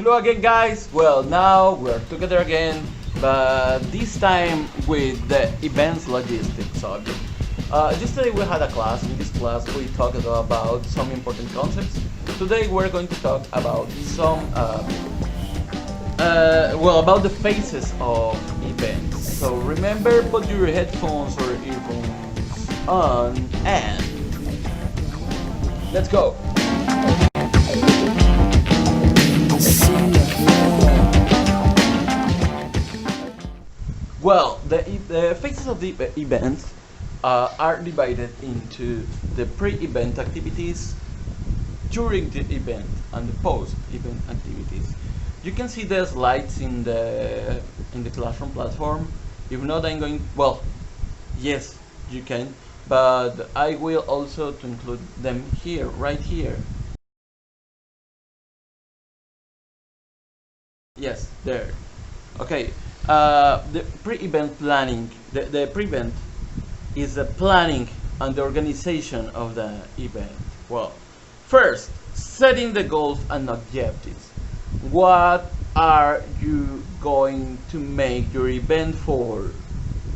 Hello again, guys. Well, now we're together again, but this time with the events logistics subject. Yesterday we had a class. In this class, we talked about some important concepts. Today we're going to talk about about the phases of events. So remember, put your headphones or earphones on, and let's go. Well, the phases of the event are divided into the pre-event activities, during the event, and the post-event activities. You can see the slides in the classroom platform. If not, I'm going. Well, yes, you can, but I will also to include them here, right here. Yes, there. Okay. The pre-event planning. The pre-event is the planning and the organization of the event. Well, first, setting the goals and objectives. What are you going to make your event for?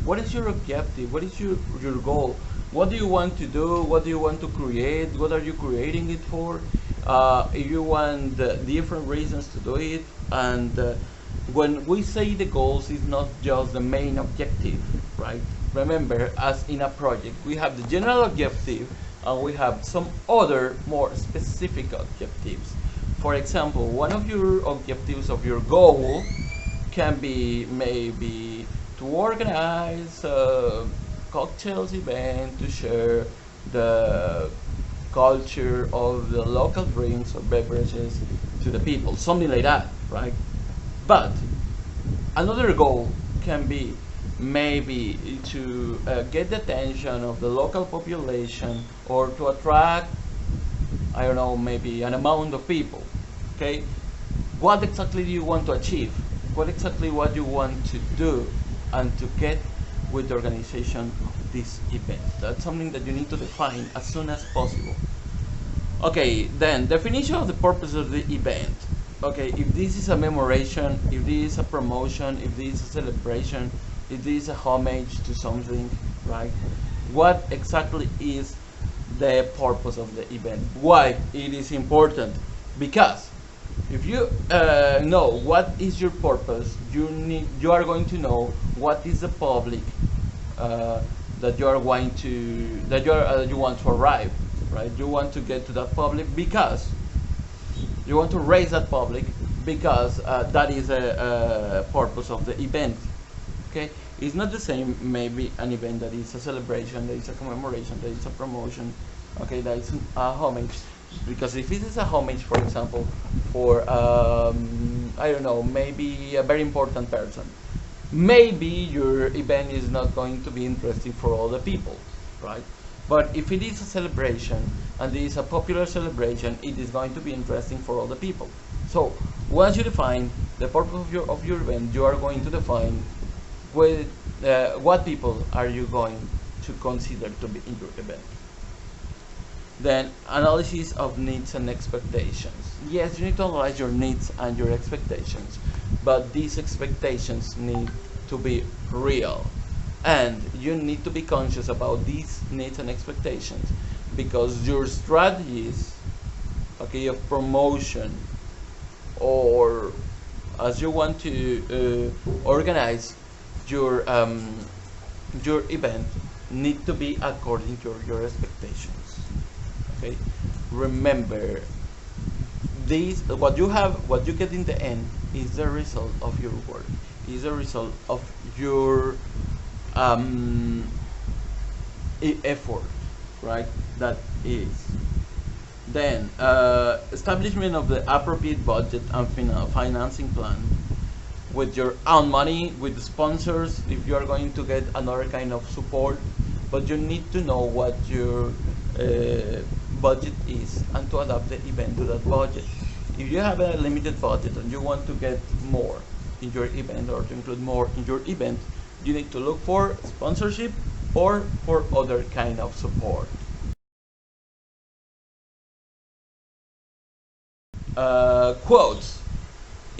What is your objective? What is your goal? What do you want to do? What do you want to create? What are you creating it for? If you want different reasons to do it, and when we say the goals, is not just the main objective, right? Remember, as in a project, we have the general objective and we have some other more specific objectives. For example, one of your objectives of your goal can be maybe to organize a cocktails event to share the culture of the local drinks or beverages to the people, something like that, right? But another goal can be maybe to get the attention of the local population or to attract, I don't know, maybe an amount of people. Okay, what exactly do you want to achieve? What exactly what you want to do and to get with the organization of this event? That's something that you need to define as soon as possible. Okay, then definition of the purpose of the event. Okay, if this is a commemoration, if this is a promotion, if this is a celebration, if this is a homage to something, right? What exactly is the purpose of the event? Why it is important? Because if you know what is your purpose, you are going to know what is the public that you are going to you want to arrive, right? You want to get to that public because you want to raise that public because that is a purpose of the event. Okay, it's not the same maybe an event that is a celebration, that is a commemoration, that is a promotion. Okay, that is a homage. Because if it is a homage, for example, for I don't know, maybe a very important person, maybe your event is not going to be interesting for all the people, right? But if it is a celebration and it is a popular celebration, it is going to be interesting for all the people. So once you define the purpose of your event, you are going to define with what people are you going to consider to be in your event. Then analysis of needs and expectations. Yes, you need to analyze your needs and your expectations, but these expectations need to be real. And you need to be conscious about these needs and expectations because your strategies, okay, of promotion or as you want to organize your event need to be according to your expectations. Okay, remember this. What you get in the end, is the result of your work. Is the result of your effort, right? That is. Then establishment of the appropriate budget and financing plan with your own money, with the sponsors, if you are going to get another kind of support, but you need to know what your budget is and to adapt the event to that budget. If you have a limited budget and you want to get more in your event or to include more in your event, you need to look for sponsorship or for other kind of support. Quotes.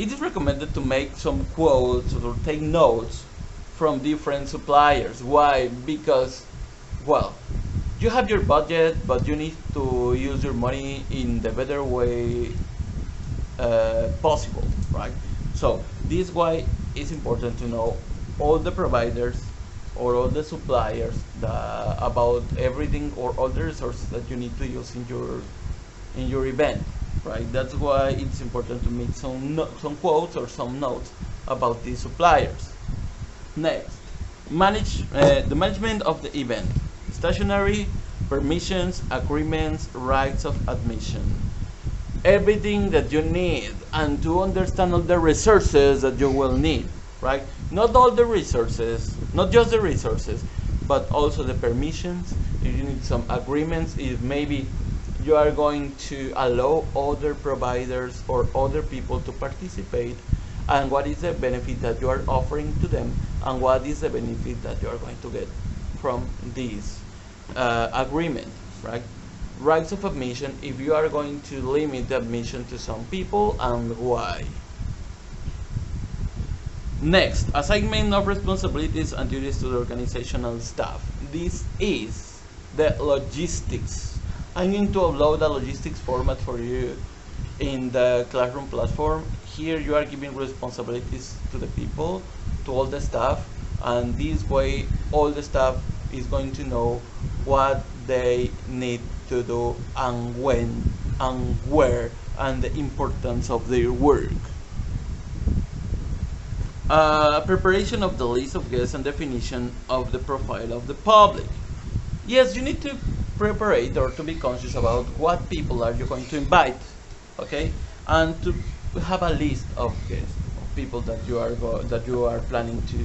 it is recommended to make some quotes or take notes from different suppliers. Why? Because, well, you have your budget, but you need to use your money in the better way possible, right? So this is why it's important to know all the providers or all the suppliers about everything or all the resources that you need to use in your event, right? That's why it's important to make some quotes or some notes about these suppliers. Next, the management of the event, stationery, permissions, agreements, rights of admission, everything that you need, and to understand all the resources that you will need, right? Not all the resources, not just the resources, but also the permissions. If you need some agreements, if maybe you are going to allow other providers or other people to participate, and what is the benefit that you are offering to them, and what is the benefit that you are going to get from this agreement, right? Rights of admission, if you are going to limit the admission to some people, and why. Next, assignment of responsibilities and duties to the organizational staff. This is the logistics. I'm going to upload the logistics format for you in the Classroom platform. Here you are giving responsibilities to the people, to all the staff, and this way all the staff is going to know what they need to do and when and where, and the importance of their work. Preparation of the list of guests and definition of the profile of the public. Yes, you need to prepare or to be conscious about what people are you going to invite, okay, and to have a list of guests, of people that you are planning to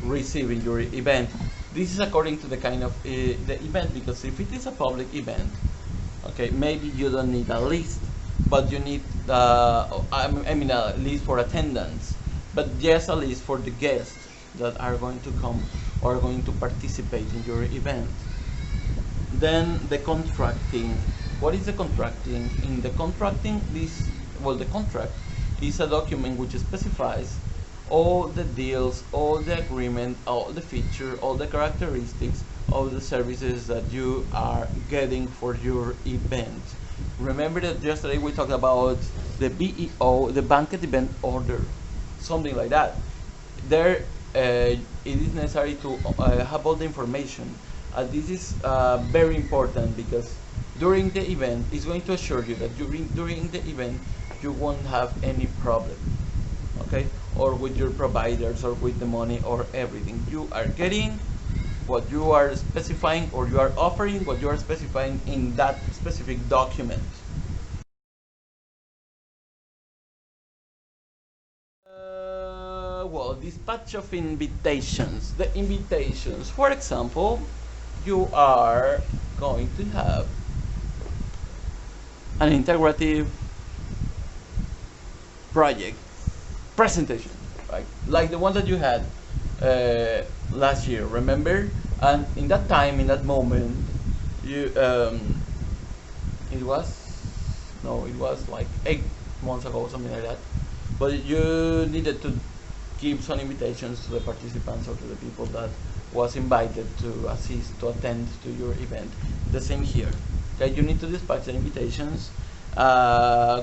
receive in your event. This is according to the kind of the event, because if it is a public event, okay, maybe you don't need a list, but you need I mean a list for attendance, but just a list for the guests that are going to come or going to participate in your event. Then the contracting. What is the contracting? In the contracting, the contract is a document which specifies all the deals, all the agreement, all the feature, all the characteristics of the services that you are getting for your event. Remember that yesterday we talked about the BEO, the banquet event order, something like that. There, it is necessary to have all the information. This is very important, because during the event, it's going to assure you that during the event you won't have any problem, okay, or with your providers or with the money or everything. You are getting what you are specifying, or you are offering what you are specifying in that specific document. Well, dispatch of invitations. The invitations, for example, you are going to have an integrative project presentation, right? Like the one that you had last year, remember? And in that time, in that moment, you it was like 8 months ago, something like that. But you needed to give some invitations to the participants or to the people that was invited to assist, to attend to your event. The same here. Okay, you need to dispatch the invitations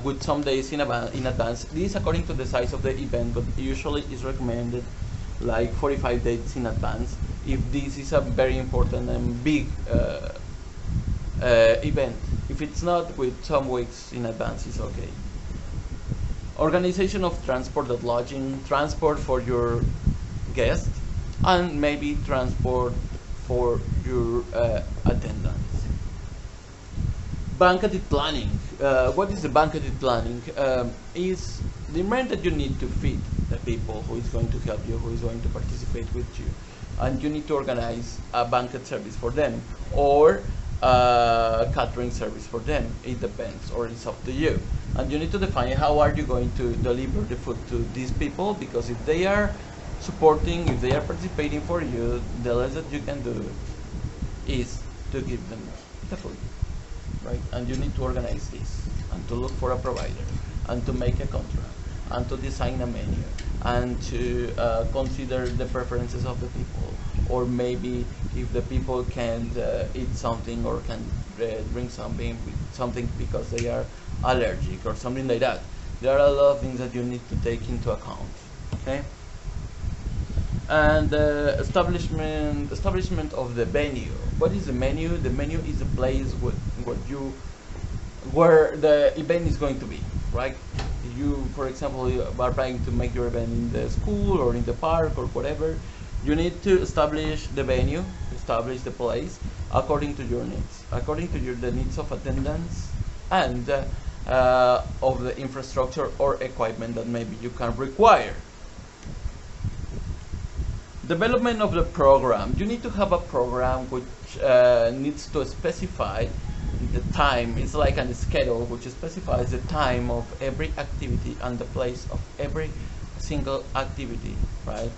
with some days in advance. This is according to the size of the event, but usually is recommended like 45 days in advance. If this is a very important and big event, if it's not, with some weeks in advance is okay. Organization of transport and lodging, transport for your guests, and maybe transport for your attendants. Banquet planning. What is the banquet planning? Is the amount that you need to feed the people who is going to help you, who is going to participate with you, and you need to organize a banquet service for them, or catering service for them. It depends, or it's up to you. And you need to define how are you going to deliver the food to these people, because if they are supporting, if they are participating for you, the less that you can do is to give them the food, right? And you need to organize this, and to look for a provider, and to make a contract, and to design a menu and to consider the preferences of the people, or maybe if the people can eat something or can drink something because they are allergic or something like that. There are a lot of things that you need to take into account. Okay. And establishment of the venue. What is the menu? The menu is a place where the event is going to be, right? You, for example, you are planning to make your event in the school or in the park or whatever. You need to establish the venue, establish the place according to your needs, according to the needs of attendance and of the infrastructure or equipment that maybe you can require. Development of the program. You need to have a program which needs to specify the time. It's like a schedule which specifies the time of every activity and the place of every single activity, right?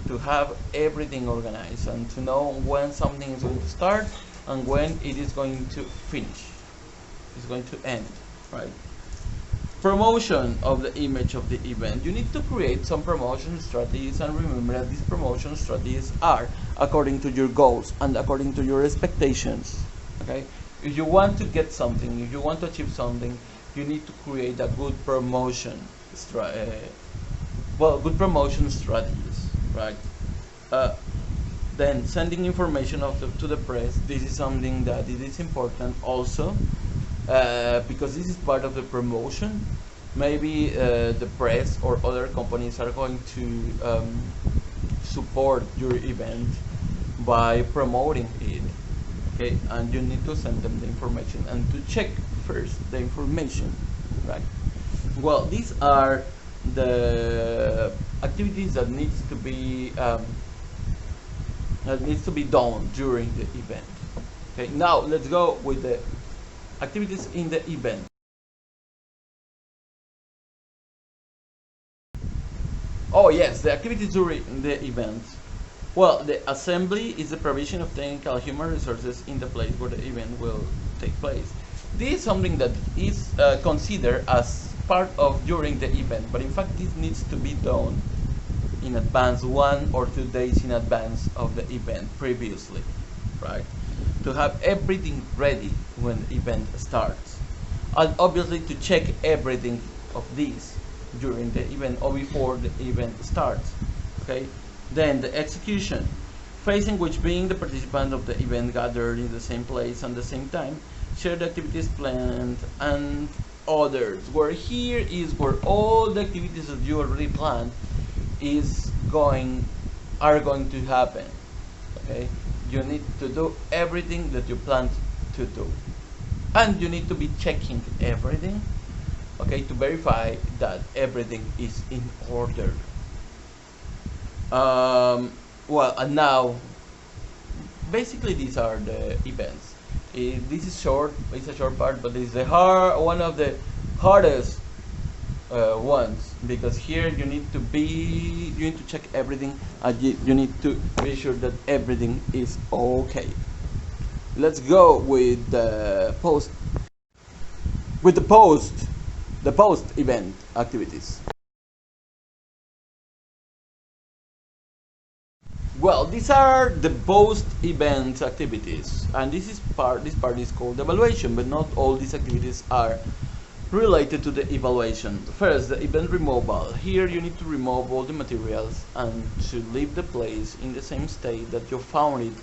To have everything organized and to know when something is going to start and when it is going to finish. It's going to end, right? Promotion of the image of the event. You need to create some promotion strategies, and remember that these promotion strategies are according to your goals and according to your expectations. Okay, if you want to get something, if you want to achieve something, you need to create a good promotion good promotion strategies, right? Then sending information to the press. This is something that it is important also. Because this is part of the promotion. Maybe the press or other companies are going to support your event by promoting it, okay? And you need to send them the information and to check first the information, right? Well, these are the activities that needs to be done during the event. Okay, now let's go with the activities in the event. Oh yes, the activities during the event. Well, the assembly is the provision of technical human resources in the place where the event will take place. This is something that is considered as part of during the event, but in fact this needs to be done in advance, 1 or 2 days in advance of the event previously, right? To have everything ready when the event starts, and obviously to check everything of these during the event or before the event starts. Okay, then the execution phase, in which being the participants of the event gathered in the same place and the same time, share the activities planned and others. Where here is where all the activities that you already planned are going to happen. Okay, you need to do everything that you planned to do, and you need to be checking everything, okay, to verify that everything is in order. Well, and now basically these are the events. This is short, it's a short part, but it's one of the hardest ones, because here you need to check everything, and you need to be sure that everything is okay. Let's go with the post event activities. Well, these are the post-event activities, and this part is called evaluation, but not all these activities are related to the evaluation. First, the event removal. Here you need to remove all the materials and to leave the place in the same state that you found it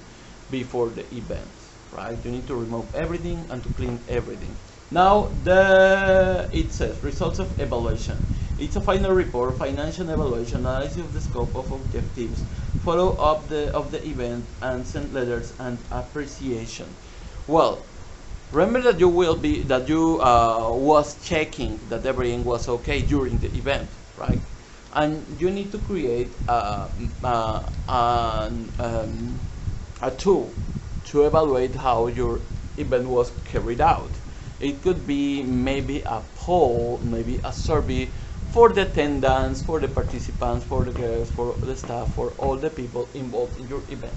before the event, right? You need to remove everything and to clean everything. Now, it says results of evaluation. It's a final report, financial evaluation, analysis of the scope of objectives, follow up of the event, and send letters and appreciation. Well, remember that you was checking that everything was okay during the event, right? And you need to create a tool to evaluate how your event was carried out. It could be maybe a poll, maybe a survey for the attendance, for the participants, for the girls, for the staff, for all the people involved in your event.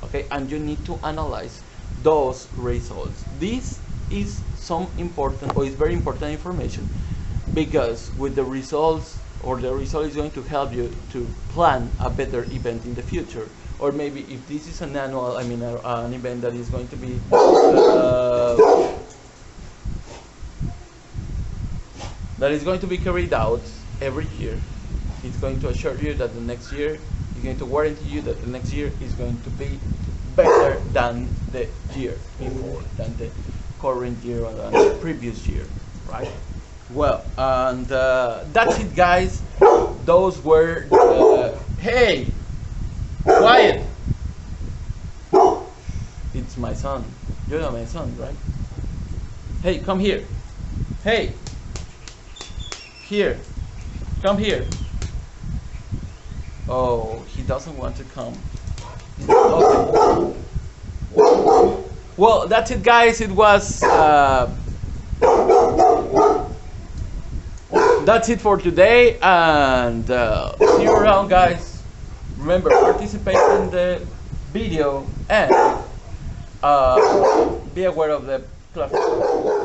Okay, and you need to analyze those results. This is some important, or is very important information, because with the results or the result is going to help you to plan a better event in the future. Or maybe if this is an annual, I mean, an event that is going to be carried out every year, it's going to assure you that the next year is going to warranty you that the next year is going to be better than the year before, than the current year or than the previous year, right? Well, and that's it, guys. Those were hey, quiet. It's my son. You know my son, right? Hey, come here. Hey, here. Come here. Oh, he doesn't want to come. Okay. Well, that's it, guys. It was that's it for today, and see you around, guys. Remember, participate in the video and be aware of the platform.